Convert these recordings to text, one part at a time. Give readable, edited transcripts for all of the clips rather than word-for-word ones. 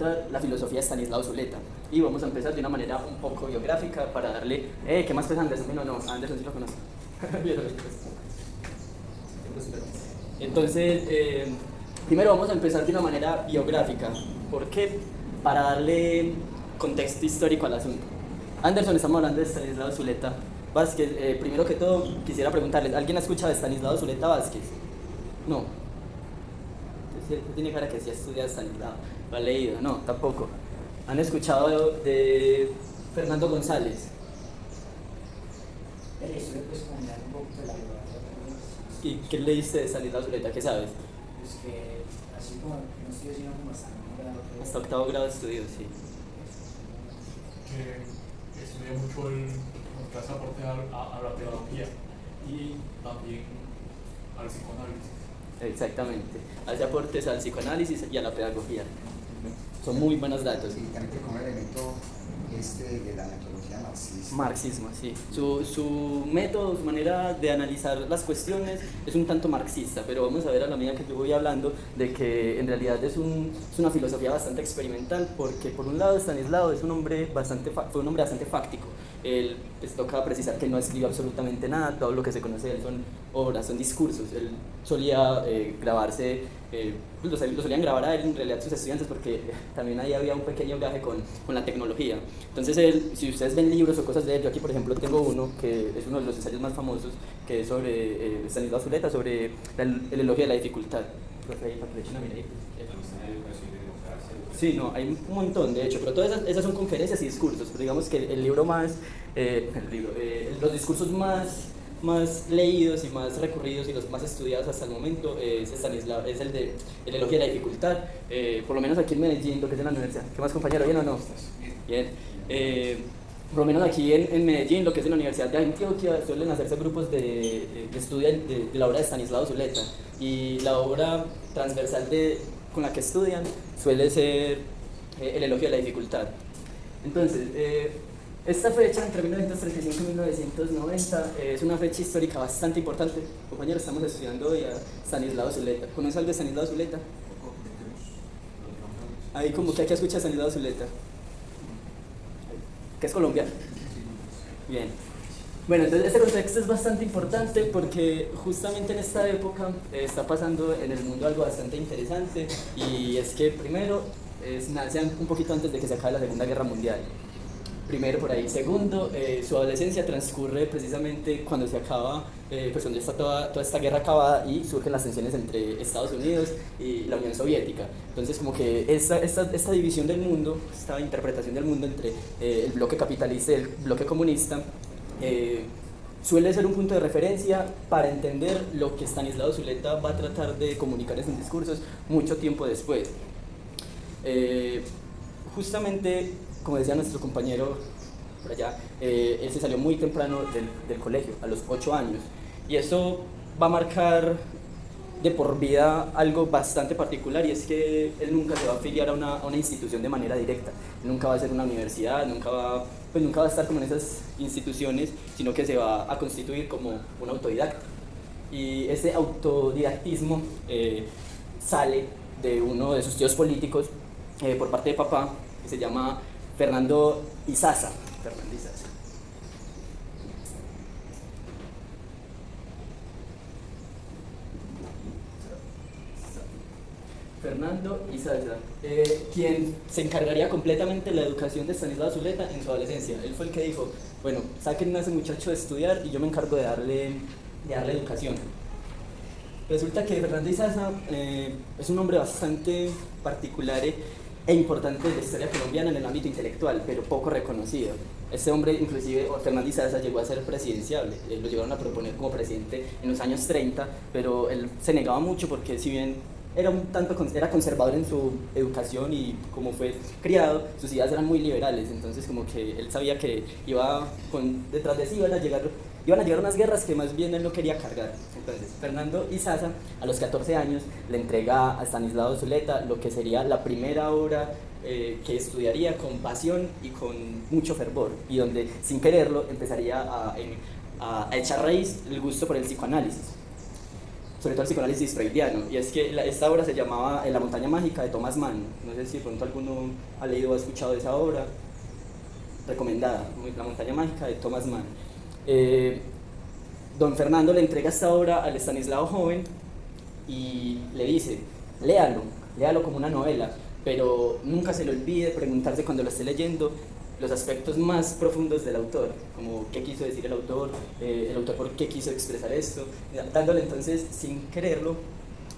encontrar la filosofía de Stanislao Zuleta. Y vamos a empezar de una manera un poco biográfica para darle... ¿Qué más pesa Anderson? No, Anderson sí lo conoce. Entonces, primero vamos a empezar de una manera biográfica. ¿Por qué? Para darle contexto histórico al asunto. Anderson, estamos hablando de Stanislao Zuleta Vázquez. Primero que todo, quisiera preguntarles, ¿alguien ha escuchado de Stanislao Zuleta Vázquez? No. Tiene cara que sí ha estudiado Stanislao, lo ha leído. No, tampoco. ¿Han escuchado de Fernando González? Pues como mirar un poquito la biografía. ¿Y qué leíste de Stanislao Zuleta? ¿Qué sabes? Pues que así como no estoy sino como hasta un grado. Hasta octavo grado de estudio, sí. Que estudia mucho que hace aporte a la pedagogía y también al psicoanálisis. Exactamente. Hace aportes al psicoanálisis y a la pedagogía. Son muy buenos datos. Y también como elemento de la metodología marxista. Marxismo, sí. Su método, su manera de analizar las cuestiones es un tanto marxista, pero vamos a ver a la medida que yo voy hablando de que en realidad es una filosofía bastante experimental, porque por un lado Stanislao es fue un hombre bastante fáctico. Él pues, toca precisar que no escribió absolutamente nada, todo lo que se conoce de él son obras, son discursos. Él solía grabarse, lo solían grabar a él en realidad sus estudiantes, porque también ahí había un pequeño viaje con la tecnología. Entonces él, si ustedes ven libros o cosas de él, yo aquí por ejemplo tengo uno que es uno de los ensayos más famosos, que es sobre Stanislao Zuleta, sobre el elogio de la dificultad. Sí, no, hay un montón de hecho, pero todas esas son conferencias y discursos, pero digamos que el libro más, los discursos más leídos y más recurridos y los más estudiados hasta el momento es el de el elogio de la dificultad, por lo menos aquí en Medellín, lo que es en la universidad. ¿Qué más, compañero? ¿Bien o no? Bien. Por lo menos aquí en Medellín, lo que es en la Universidad de Antioquia, suelen hacerse grupos de estudio de la obra de Stanislao Zuleta, y la obra transversal con la que estudian suele ser el elogio de la dificultad. Entonces, esta fecha, entre 1935 y 1990, es una fecha histórica bastante importante. Compañeros, estamos estudiando hoy a Stanislao Zuleta. ¿Conoces algo de Stanislao Zuleta? Ahí como que aquí escucha a Stanislao Zuleta. ¿Que es colombiano? Bien. Bueno, entonces este contexto es bastante importante porque justamente en esta época está pasando en el mundo algo bastante interesante, y es que primero nace un poquito antes de que se acabe la Segunda Guerra Mundial. Primero por ahí. Segundo, su adolescencia transcurre precisamente cuando se acaba, pues donde está toda esta guerra acabada y surgen las tensiones entre Estados Unidos y la Unión Soviética. Entonces como que esta división del mundo, esta interpretación del mundo entre el bloque capitalista y el bloque comunista, suele ser un punto de referencia para entender lo que Stanislao Zuleta va a tratar de comunicar en sus discursos mucho tiempo después. Justamente, como decía nuestro compañero por allá, él se salió muy temprano del colegio, a los 8 años, y eso va a marcar de por vida algo bastante particular, y es que él nunca se va a afiliar a una institución de manera directa. Nunca va a ser una universidad, nunca va a estar como en esas instituciones, sino que se va a constituir como un autodidacta. Y ese autodidactismo sale de uno de sus tíos políticos por parte de papá, que se llama Fernando Izaza. Fernando Izaza, quien se encargaría completamente de la educación de Stanislao Zuleta en su adolescencia. Él fue el que dijo, bueno, saquen a ese muchacho de estudiar y yo me encargo de darle educación. Resulta que Fernando Izaza es un hombre bastante particular e importante de la historia colombiana en el ámbito intelectual, pero poco reconocido. Este hombre, inclusive, Fernando Izaza, llegó a ser presidenciable. Lo llegaron a proponer como presidente en los años 30, pero él se negaba mucho porque, si bien era conservador en su educación y como fue criado, sus ideas eran muy liberales. Entonces como que él sabía que detrás de sí iban a llegar unas guerras que más bien él no quería cargar. Entonces Fernando Izaza, a los 14 años, le entrega a Stanislao Zuleta lo que sería la primera obra que estudiaría con pasión y con mucho fervor, y donde sin quererlo empezaría a echar raíz el gusto por el psicoanálisis. sobre todo el psicoanálisis freudiano, y es que esta obra se llamaba La montaña mágica de Thomas Mann. No sé si de pronto alguno ha leído o ha escuchado de esa obra, recomendada, La montaña mágica de Thomas Mann. Don Fernando le entrega esta obra al Estanislao joven y le dice, léalo como una novela, pero nunca se le olvide preguntarse cuando lo esté leyendo los aspectos más profundos del autor, como qué quiso decir el autor por qué quiso expresar esto, dándole entonces, sin quererlo,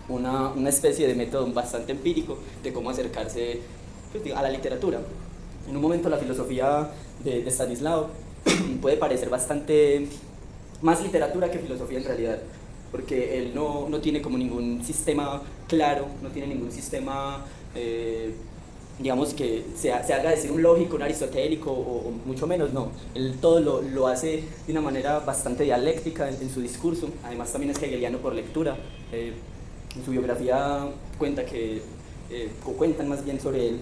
una especie de método bastante empírico de cómo acercarse pues, a la literatura. En un momento la filosofía de Stanislao puede parecer bastante más literatura que filosofía en realidad, porque él no tiene como ningún sistema claro, no tiene ningún sistema digamos que se haga decir un lógico, un aristotélico o mucho menos, no. Él todo lo hace de una manera bastante dialéctica en su discurso, además también es hegeliano por lectura. En su biografía cuentan más bien sobre él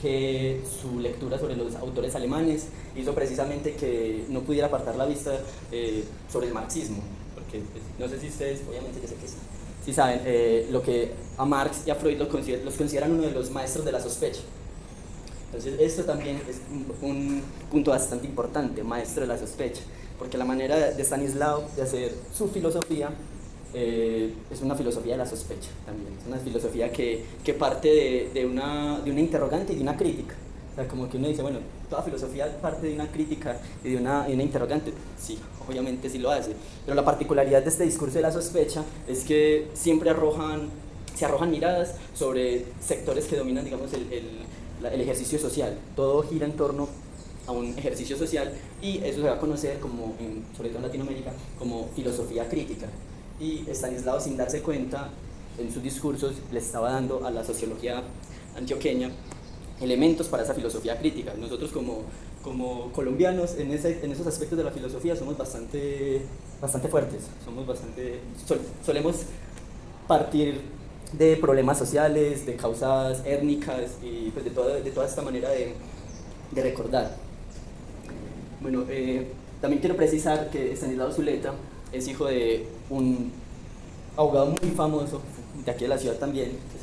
que su lectura sobre los autores alemanes hizo precisamente que no pudiera apartar la vista sobre el marxismo, porque pues, no sé si ustedes, obviamente yo sé que sí saben, lo que a Marx y a Freud los consideran uno de los maestros de la sospecha. Entonces esto también es un punto bastante importante, maestro de la sospecha, porque la manera de Stanislao de hacer su filosofía es una filosofía de la sospecha también, es una filosofía que parte de una interrogante y de una crítica. O sea, como que uno dice, bueno, toda filosofía parte de una crítica y de una interrogante. Sí, obviamente sí lo hace, pero la particularidad de este discurso de la sospecha es que siempre se arrojan miradas sobre sectores que dominan, digamos, el ejercicio social. Todo gira en torno a un ejercicio social y eso se va a conocer como, sobre todo en Latinoamérica, como filosofía crítica. Y Stanislao, sin darse cuenta, en sus discursos le estaba dando a la sociología antioqueña elementos para esa filosofía crítica. Nosotros como colombianos en esos aspectos de la filosofía somos bastante fuertes, solemos partir de problemas sociales, de causas étnicas y pues de toda esta manera de recordar. Bueno, también quiero precisar que Estanislao Zuleta es hijo de un abogado muy famoso de aquí de la ciudad también, que